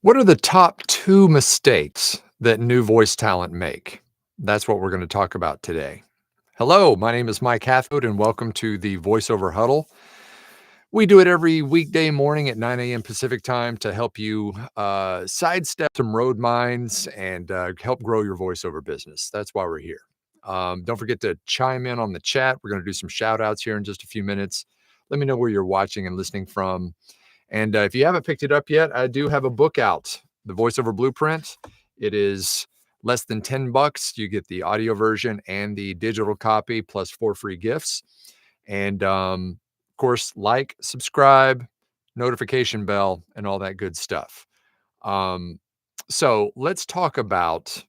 What are the top 2 mistakes that new voice talent make? That's what we're gonna talk about today. Hello, my name is Mike Hathcote, and welcome to the Voice Over Huddle. We do it every weekday morning at 9 a.m. Pacific time to help you, sidestep some road mines and, help grow your voiceover business. That's why we're here. Don't forget to chime in on the chat. We're gonna do some shout outs here in just a few minutes. Let me know where you're watching and listening from. And if you haven't picked it up yet, I do have a book out, The Voiceover Blueprint. It is less than $10. You get the audio version and the digital copy plus 4 free gifts. And of course, like, subscribe, notification bell, and all that good stuff. Um, so let's talk about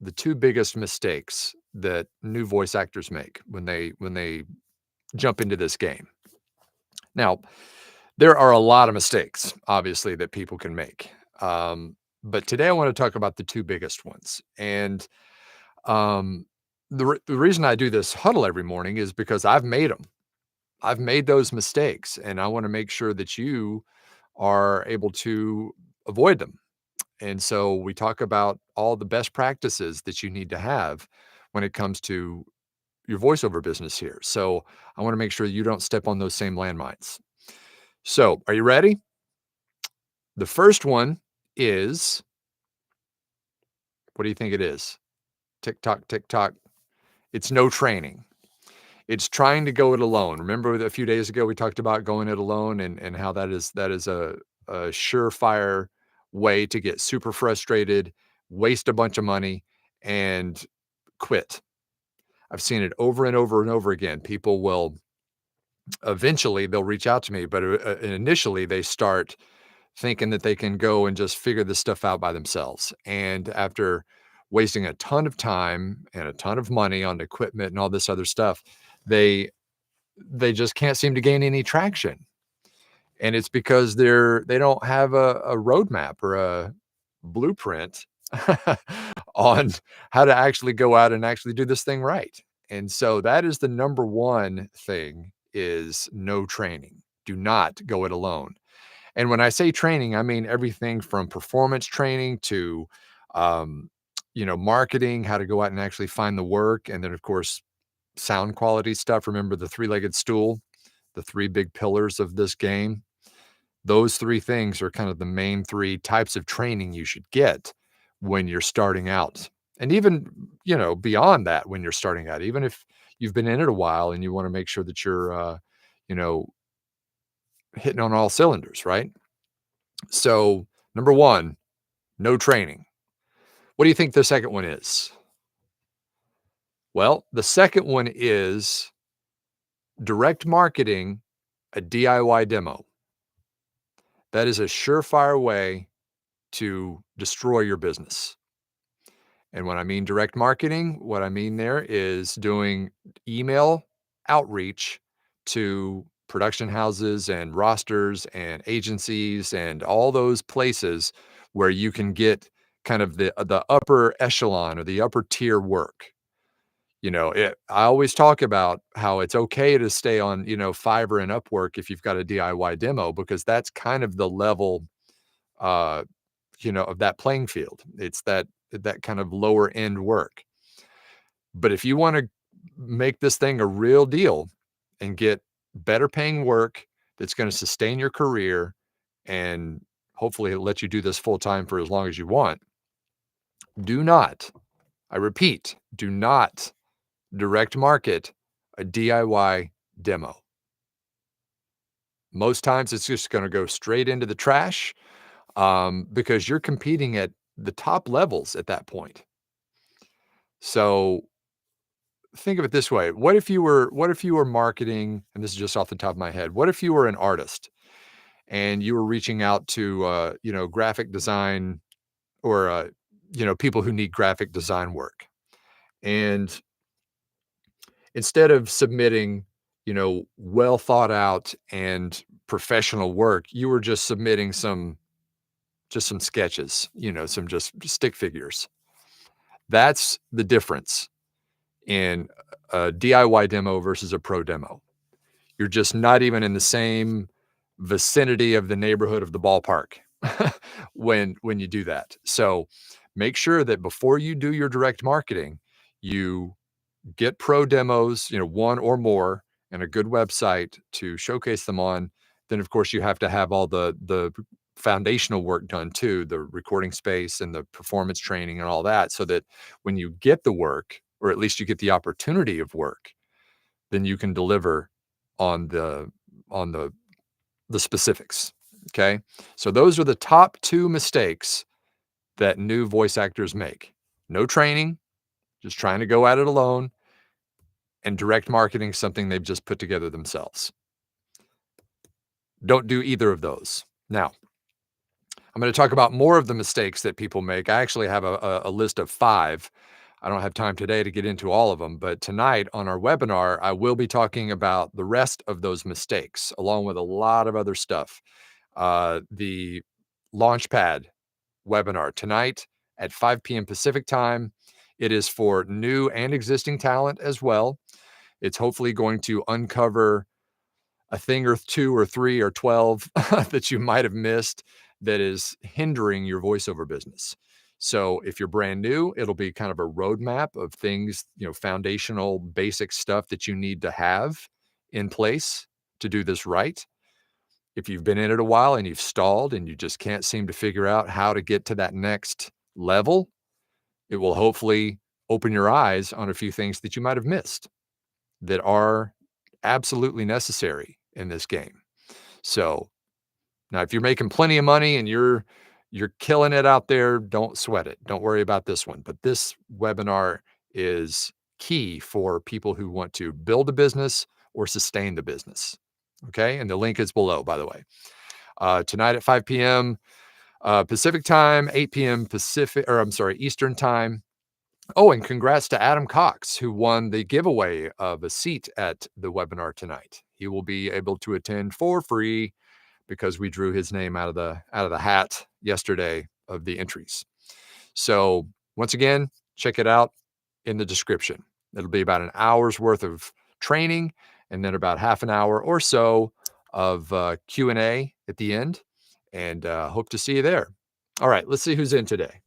the 2 biggest mistakes that new voice actors make when they jump into this game. Now, there are a lot of mistakes, obviously, that people can make. But today I want to talk about the 2 biggest ones. And um, the reason I do this huddle every morning is because I've made them. I've made those mistakes, and I want to make sure that you are able to avoid them. And so we talk about all the best practices that you need to have when it comes to your voiceover business here. So I want to make sure you don't step on those same landmines. So, are you ready? The first one is, what do you think it is? Tick tock, tick tock. It's no training. It's trying to go it alone. Remember a few days ago we talked about going it alone and how that is a surefire way to get super frustrated, waste a bunch of money, and quit. I've seen it over and over and over again. People will eventually they'll reach out to me, but initially they start thinking that they can go and just figure this stuff out by themselves. And after wasting a ton of time and a ton of money on equipment and all this other stuff, they they just can't seem to gain any traction. And it's because they don't have a roadmap or a blueprint on how to actually go out and actually do this thing right. And so that is the number one thing is no training. Do not go it alone. And when I say training, I mean everything from performance training to, um, marketing, how to go out and actually find the work. And then, of course, sound quality stuff. Remember the three-legged stool, the 3 big pillars of this game. Those 3 things are kind of the main 3 types of training you should get when you're starting out. And even, beyond that when you're starting out, even if you've been in it a while and you want to make sure that you're, you know, hitting on all cylinders, right? So, number 1, no training. What do you think the second one is? Well, the second one is direct marketing a DIY demo. That is a surefire way to destroy your business. And when I mean direct marketing, what I mean there is doing email outreach to production houses and rosters and agencies and all those places where you can get kind of the upper echelon or the upper tier work. I always talk about how it's okay to stay on, Fiverr and Upwork if you've got a DIY demo, because that's kind of the level, uh, of that playing field. It's that kind of lower end work. But if you want to make this thing a real deal and get better paying work that's going to sustain your career and hopefully let you do this full time for as long as you want, do not, I repeat, do not direct market a DIY demo. Most times it's just going to go straight into the trash, because you're competing at the top levels at that point. So think of it this way. What if you were marketing, and this is just off the top of my head. What if you were an artist and you were reaching out to graphic design or people who need graphic design work. And instead of submitting, well thought out and professional work, you were just submitting some sketches, some just stick figures. That's the difference in a DIY demo versus a pro demo. You're just not even in the same vicinity of the neighborhood of the ballpark when you do that. So make sure that before you do your direct marketing, you get pro demos, one or more, and a good website to showcase them on. Then, of course, you have to have all the foundational work done too, the recording space and the performance training and all that, so that when you get the work, or at least you get the opportunity of work, then you can deliver on the specifics. Okay. So those are the top two mistakes that new voice actors make. No training, just trying to go at it alone, and direct marketing, something they've just put together themselves. Don't do either of those. Now, I'm going to talk about more of the mistakes that people make. I actually have a list of 5. I don't have time today to get into all of them, but tonight on our webinar, I will be talking about the rest of those mistakes, along with a lot of other stuff. The Launchpad webinar tonight at 5 p.m. Pacific time. It is for new and existing talent as well. It's hopefully going to uncover a thing or 2 or 3 or 12 that you might have missed that is hindering your voiceover business. So if you're brand new, it'll be kind of a roadmap of things, foundational, basic stuff that you need to have in place to do this right. If you've been in it a while and you've stalled and you just can't seem to figure out how to get to that next level, it will hopefully open your eyes on a few things that you might have missed that are absolutely necessary in this game. So now if you're making plenty of money and you're killing it out there, don't sweat it. Don't worry about this one. But this webinar is key for people who want to build a business or sustain the business. Okay. And the link is below, by the way. Tonight at 5 p.m. Pacific time, 8 p.m. Eastern time. Oh, and congrats to Adam Cox, who won the giveaway of a seat at the webinar tonight. He will be able to attend for free because we drew his name out of the hat yesterday of the entries. So once again, check it out in the description. It'll be about an hour's worth of training and then about half an hour or so of Q&A at the end, and hope to see you there. All right, let's see who's in today.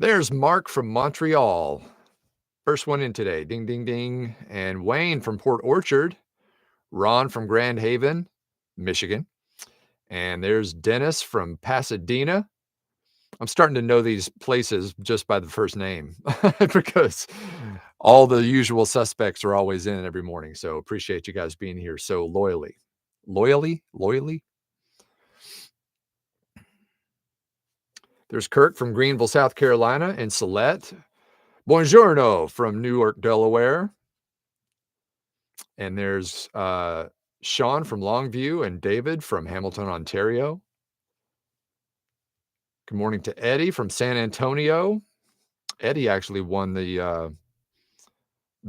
There's Mark from Montreal. First one in today. Ding, ding, ding. And Wayne from Port Orchard. Ron from Grand Haven, Michigan. And there's Dennis from Pasadena. I'm starting to know these places just by the first name because all the usual suspects are always in every morning. So appreciate you guys being here so loyally. Loyally? There's Kirk from Greenville, South Carolina, and Celeste. Buongiorno from Newark, Delaware. And there's Sean from Longview and David from Hamilton, Ontario. Good morning to Eddie from San Antonio. Eddie actually won the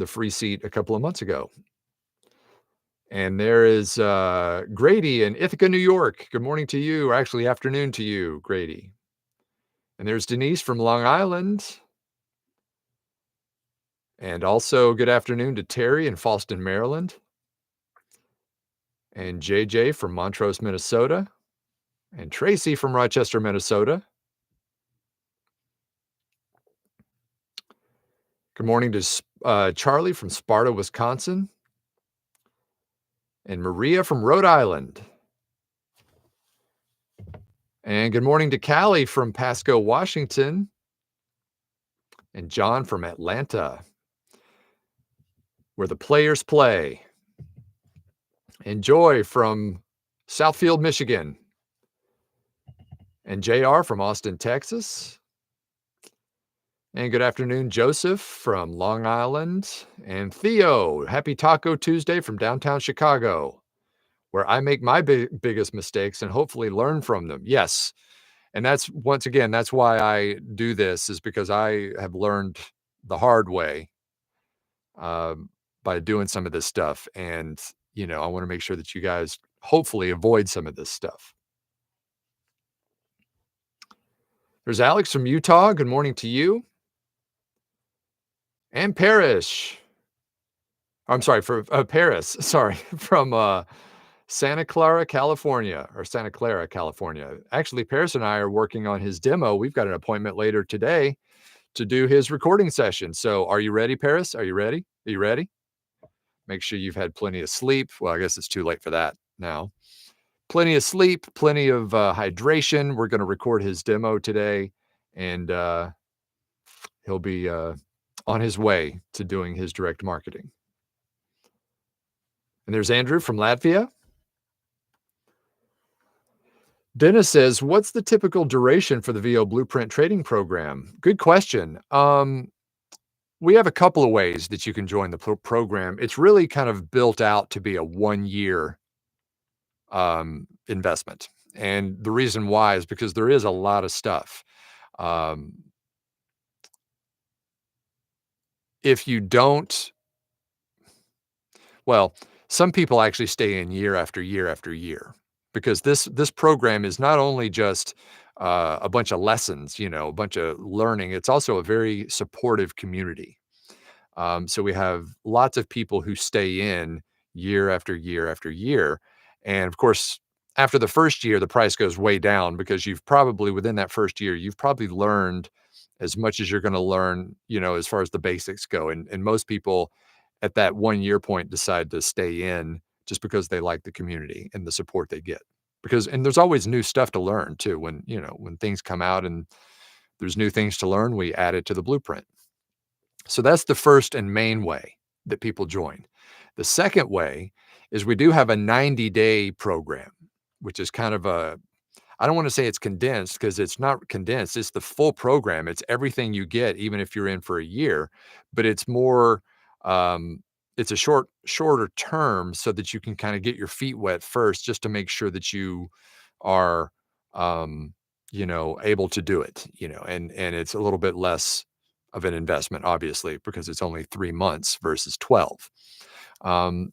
free seat a couple of months ago. And there is Grady in Ithaca, New York. Good morning to you, or actually afternoon to you, Grady. And there's Denise from Long Island. And also good afternoon to Terry in Fallston, Maryland. And JJ from Montrose, Minnesota. And Tracy from Rochester, Minnesota. Good morning to Charlie from Sparta, Wisconsin. And Maria from Rhode Island. And good morning to Callie from Pasco, Washington. And John from Atlanta, where the players play. And Joy from Southfield, Michigan. And JR from Austin, Texas. And good afternoon, Joseph from Long Island. And Theo, happy Taco Tuesday from downtown Chicago, where I make my biggest mistakes and hopefully learn from them. Yes. And that's, once again, that's why I do this, is because I have learned the hard way by doing some of this stuff. And, I want to make sure that you guys hopefully avoid some of this stuff. There's Alex from Utah. Good morning to you. And Parrish. I'm sorry, for Paris. Sorry, from Santa Clara, California, or Santa Clara, California. Actually, Paris and I are working on his demo. We've got an appointment later today to do his recording session. So are you ready, Paris? Are you ready? Are you ready? Make sure you've had plenty of sleep. Well, I guess it's too late for that now. Plenty of sleep, plenty of hydration. We're going to record his demo today, and he'll be on his way to doing his direct marketing. And there's Andrew from Latvia. Dennis says, what's the typical duration for the VO Blueprint Trading Program? Good question. We have a couple of ways that you can join the program. It's really kind of built out to be a 1-year investment. And the reason why is because there is a lot of stuff. If you don't, well, some people actually stay in year after year after year, because this program is not only just a bunch of lessons, a bunch of learning. It's also a very supportive community. So we have lots of people who stay in year after year after year. And of course, after the first year, the price goes way down, because you've probably, within that first year, you've probably learned as much as you're going to learn, as far as the basics go. And most people at that 1-year point decide to stay in just because they like the community and the support they get. And there's always new stuff to learn too. When things come out and there's new things to learn, we add it to the blueprint. So that's the first and main way that people join. The second way is we do have a 90-day program, which is kind of I don't want to say it's condensed, because it's not condensed. It's the full program. It's everything you get, even if you're in for a year, but it's more, it's a shorter term, so that you can kind of get your feet wet first, just to make sure that you are, able to do it, and it's a little bit less of an investment, obviously, because it's only 3 months versus 12.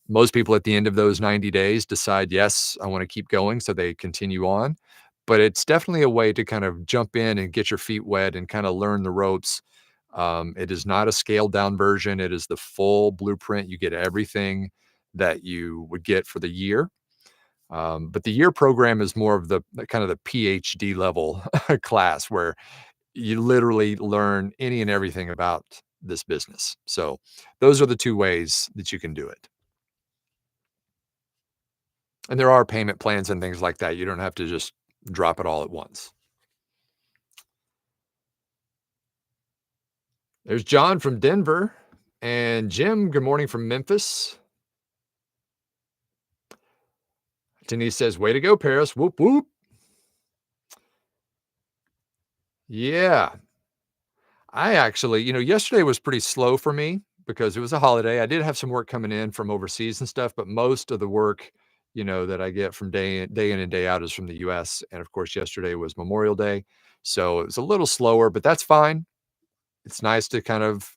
Most people at the end of those 90 days decide, yes, I want to keep going. So they continue on, but it's definitely a way to kind of jump in and get your feet wet and kind of learn the ropes. It is not a scaled down version. It is the full blueprint. You get everything that you would get for the year. But the year program is more of the kind of the PhD level class, where you literally learn any and everything about this business. So those are the two ways that you can do it. And there are payment plans and things like that. You don't have to just drop it all at once. There's John from Denver, and Jim, good morning from Memphis. Denise says, way to go, Paris. Whoop, whoop. Yeah. I actually, yesterday was pretty slow for me because it was a holiday. I did have some work coming in from overseas and stuff, but most of the work, that I get from day in and day out is from the US. And of course, yesterday was Memorial Day. So it was a little slower, but that's fine. It's nice to kind of,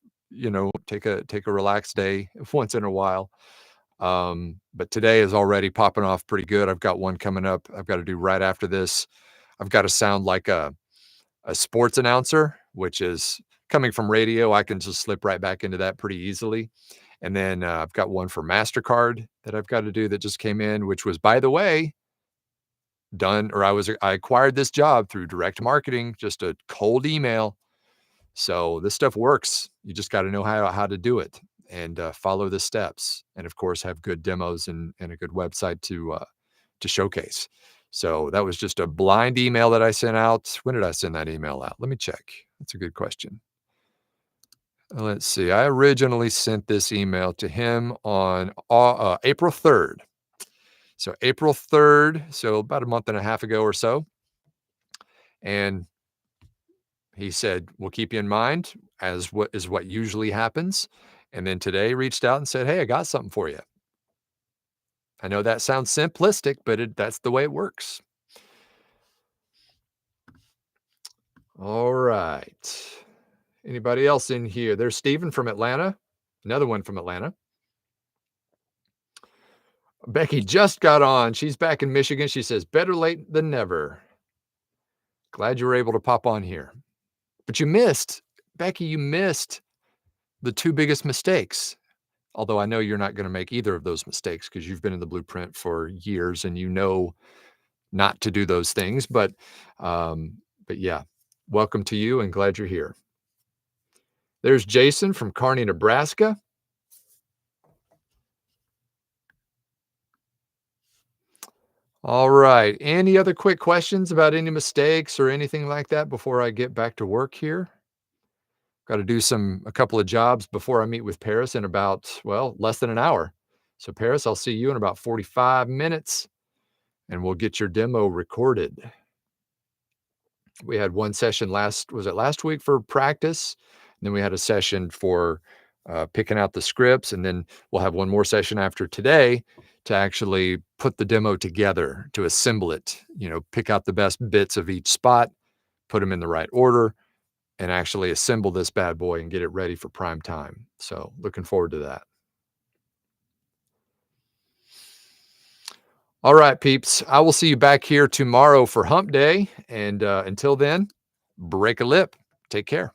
take a relaxed day once in a while. But today is already popping off pretty good. I've got one coming up I've got to do right after this. I've got to sound like a sports announcer, which is coming from radio. I can just slip right back into that pretty easily. And then I've got one for MasterCard that I've got to do that just came in, which was, by the way, done, or I acquired this job through direct marketing, just a cold email. So this stuff works. You just got to know how to do it and follow the steps. And of course, have good demos and a good website to showcase. So that was just a blind email that I sent out. When did I send that email out? Let me check. That's a good question. Let's see. I originally sent this email to him on April 3rd. So April 3rd, so about a month and a half ago or so. And he said, we'll keep you in mind, as what usually happens. And then today reached out and said, hey, I got something for you. I know that sounds simplistic, but that's the way it works. All right. Anybody else in here? There's Stephen from Atlanta. Another one from Atlanta. Becky just got on. She's back in Michigan. She says, better late than never. Glad you were able to pop on here. But you missed, Becky, you missed the two biggest mistakes. Although I know you're not gonna make either of those mistakes because you've been in the blueprint for years and you know not to do those things, but yeah, welcome to you and glad you're here. There's Jason from Kearney, Nebraska. All right. Any other quick questions about any mistakes or anything like that before I get back to work here? Got to do a couple of jobs before I meet with Paris in about, well, less than an hour. So Paris, I'll see you in about 45 minutes and we'll get your demo recorded. We had one session last week for practice? And then we had a session for picking out the scripts. And then we'll have one more session after today to actually put the demo together, to assemble it, pick out the best bits of each spot, put them in the right order, and actually assemble this bad boy and get it ready for prime time. So looking forward to that. All right, peeps. I will see you back here tomorrow for hump day. And until then, break a lip. Take care.